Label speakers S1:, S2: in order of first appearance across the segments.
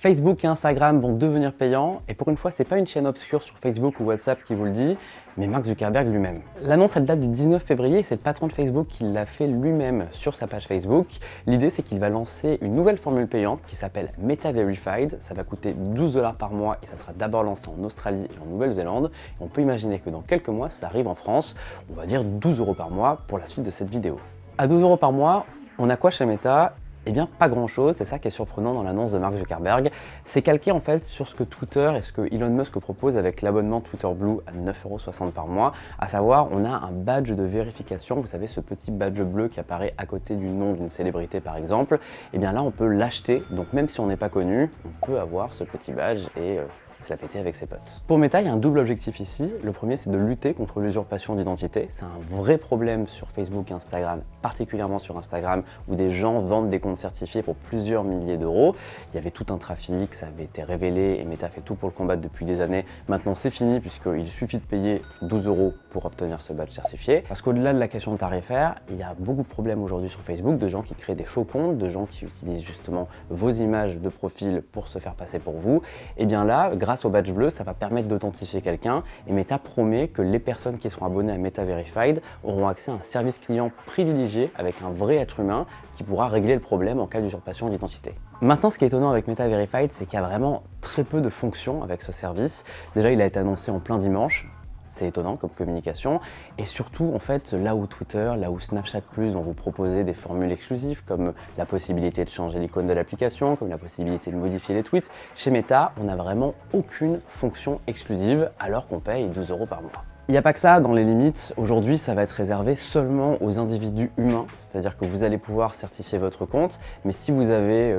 S1: Facebook et Instagram vont devenir payants, et pour une fois, c'est pas une chaîne obscure sur Facebook ou WhatsApp qui vous le dit, mais Mark Zuckerberg lui-même. L'annonce, elle date du 19 février, et c'est le patron de Facebook qui l'a fait lui-même sur sa page Facebook. L'idée, c'est qu'il va lancer une nouvelle formule payante qui s'appelle Meta Verified. Ça va coûter 12 $ par mois, et ça sera d'abord lancé en Australie et en Nouvelle-Zélande. Et on peut imaginer que dans quelques mois, ça arrive en France. On va dire 12 € par mois pour la suite de cette vidéo. À 12 € par mois, on a quoi chez Meta ? Eh bien, pas grand-chose, c'est ça qui est surprenant dans l'annonce de Mark Zuckerberg. C'est calqué en fait sur ce que Twitter et ce que Elon Musk propose avec l'abonnement Twitter Blue à 9,60 € par mois. À savoir, on a un badge de vérification, vous savez, ce petit badge bleu qui apparaît à côté du nom d'une célébrité par exemple. Eh bien là, on peut l'acheter, donc même si on n'est pas connu, on peut avoir ce petit badge et se la péter avec ses potes. Pour Meta, il y a un double objectif ici. Le premier, c'est de lutter contre l'usurpation d'identité. C'est un vrai problème sur Facebook et Instagram, particulièrement sur Instagram, où des gens vendent des comptes certifiés pour plusieurs milliers d'euros. Il y avait tout un trafic, ça avait été révélé et Meta fait tout pour le combattre depuis des années. Maintenant, c'est fini puisqu'il suffit de payer 12 € pour obtenir ce badge certifié. Parce qu'au-delà de la question tarifaire, il y a beaucoup de problèmes aujourd'hui sur Facebook, de gens qui créent des faux comptes, de gens qui utilisent justement vos images de profil pour se faire passer pour vous. Et bien là, grâce au badge bleu, ça va permettre d'authentifier quelqu'un et Meta promet que les personnes qui seront abonnées à Meta Verified auront accès à un service client privilégié avec un vrai être humain qui pourra régler le problème en cas d'usurpation d'identité. Maintenant, ce qui est étonnant avec Meta Verified, c'est qu'il y a vraiment très peu de fonctions avec ce service. Déjà, il a été annoncé en plein dimanche. C'est étonnant comme communication. Et surtout, en fait, là où Twitter, là où Snapchat Plus vont vous proposer des formules exclusives, comme la possibilité de changer l'icône de l'application, comme la possibilité de modifier les tweets, chez Meta, on n'a vraiment aucune fonction exclusive alors qu'on paye 12 € par mois. Il n'y a pas que ça, dans les limites, aujourd'hui ça va être réservé seulement aux individus humains, c'est-à-dire que vous allez pouvoir certifier votre compte, mais si vous avez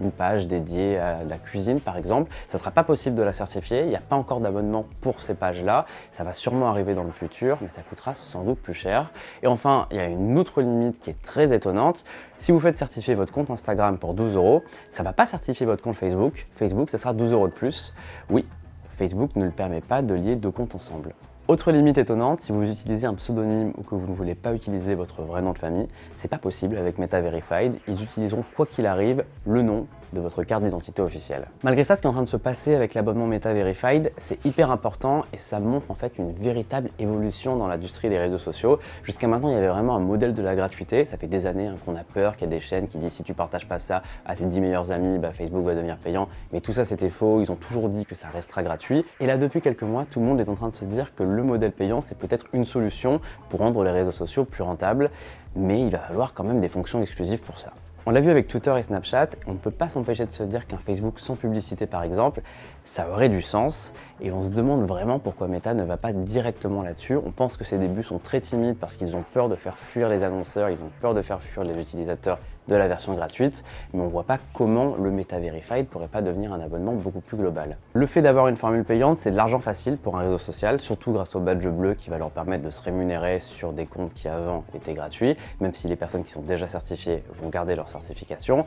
S1: une page dédiée à la cuisine par exemple, ça ne sera pas possible de la certifier, il n'y a pas encore d'abonnement pour ces pages-là, ça va sûrement arriver dans le futur, mais ça coûtera sans doute plus cher. Et enfin, il y a une autre limite qui est très étonnante, si vous faites certifier votre compte Instagram pour 12 €, ça ne va pas certifier votre compte Facebook, ça sera 12 € de plus. Oui, Facebook ne le permet pas de lier deux comptes ensemble. Autre limite étonnante, si vous utilisez un pseudonyme ou que vous ne voulez pas utiliser votre vrai nom de famille, c'est pas possible avec Meta Verified, ils utiliseront quoi qu'il arrive le nom de votre carte d'identité officielle. Malgré ça, ce qui est en train de se passer avec l'abonnement Meta Verified, c'est hyper important et ça montre en fait une véritable évolution dans l'industrie des réseaux sociaux. Jusqu'à maintenant, il y avait vraiment un modèle de la gratuité. Ça fait des années qu'on a peur qu'il y ait des chaînes qui disent si tu partages pas ça à tes 10 meilleurs amis, Facebook va devenir payant. Mais tout ça, c'était faux. Ils ont toujours dit que ça restera gratuit. Et là, depuis quelques mois, tout le monde est en train de se dire que le modèle payant, c'est peut-être une solution pour rendre les réseaux sociaux plus rentables. Mais il va falloir quand même des fonctions exclusives pour ça. On l'a vu avec Twitter et Snapchat, on ne peut pas s'empêcher de se dire qu'un Facebook sans publicité par exemple, ça aurait du sens et on se demande vraiment pourquoi Meta ne va pas directement là-dessus. On pense que ses débuts sont très timides parce qu'ils ont peur de faire fuir les annonceurs, ils ont peur de faire fuir les utilisateurs de la version gratuite, mais on ne voit pas comment le Meta Verified pourrait pas devenir un abonnement beaucoup plus global. Le fait d'avoir une formule payante, c'est de l'argent facile pour un réseau social, surtout grâce au badge bleu qui va leur permettre de se rémunérer sur des comptes qui avant étaient gratuits, même si les personnes qui sont déjà certifiées vont garder leur certification.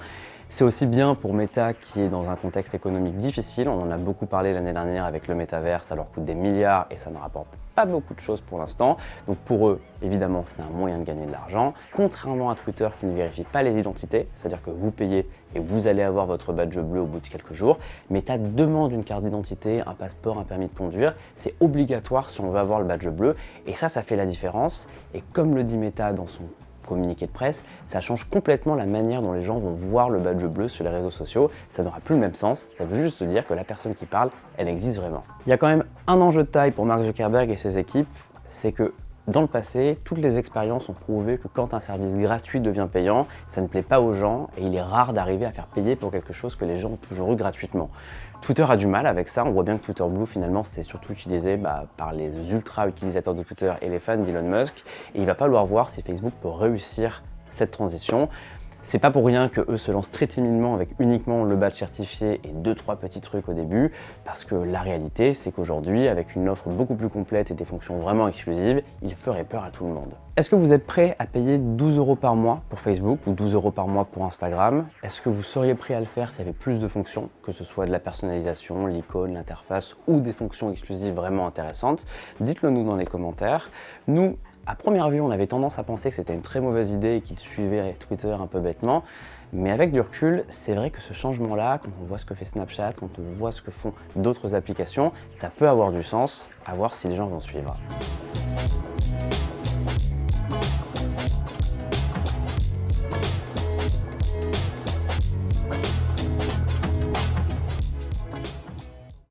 S1: C'est aussi bien pour Meta qui est dans un contexte économique difficile, on en a beaucoup parlé l'année dernière avec le métavers, ça leur coûte des milliards et ça ne rapporte pas beaucoup de choses pour l'instant. Donc pour eux, évidemment, c'est un moyen de gagner de l'argent. Contrairement à Twitter qui ne vérifie pas les identités, c'est-à-dire que vous payez et vous allez avoir votre badge bleu au bout de quelques jours. Meta demande une carte d'identité, un passeport, un permis de conduire. C'est obligatoire si on veut avoir le badge bleu. Et ça fait la différence. Et comme le dit Meta dans son communiqué de presse, ça change complètement la manière dont les gens vont voir le badge bleu sur les réseaux sociaux. Ça n'aura plus le même sens, ça veut juste dire que la personne qui parle, elle existe vraiment. Il y a quand même un enjeu de taille pour Mark Zuckerberg et ses équipes, c'est que dans le passé, toutes les expériences ont prouvé que quand un service gratuit devient payant, ça ne plaît pas aux gens et il est rare d'arriver à faire payer pour quelque chose que les gens ont toujours eu gratuitement. Twitter a du mal avec ça, on voit bien que Twitter Blue finalement c'est surtout utilisé par les ultra utilisateurs de Twitter et les fans d'Elon Musk et il va falloir voir si Facebook peut réussir cette transition. C'est pas pour rien que eux se lancent très timidement avec uniquement le badge certifié et 2-3 petits trucs au début, parce que la réalité, c'est qu'aujourd'hui, avec une offre beaucoup plus complète et des fonctions vraiment exclusives, ils feraient peur à tout le monde. Est-ce que vous êtes prêt à payer 12 € par mois pour Facebook ou 12 € par mois pour Instagram? Est-ce que vous seriez prêt à le faire s'il y avait plus de fonctions, que ce soit de la personnalisation, l'icône, l'interface ou des fonctions exclusives vraiment intéressantes? Dites-le nous dans les commentaires. Nous, À première vue, on avait tendance à penser que c'était une très mauvaise idée et qu'ils suivaient Twitter un peu bêtement. Mais avec du recul, c'est vrai que ce changement-là, quand on voit ce que fait Snapchat, quand on voit ce que font d'autres applications, ça peut avoir du sens, à voir si les gens vont suivre.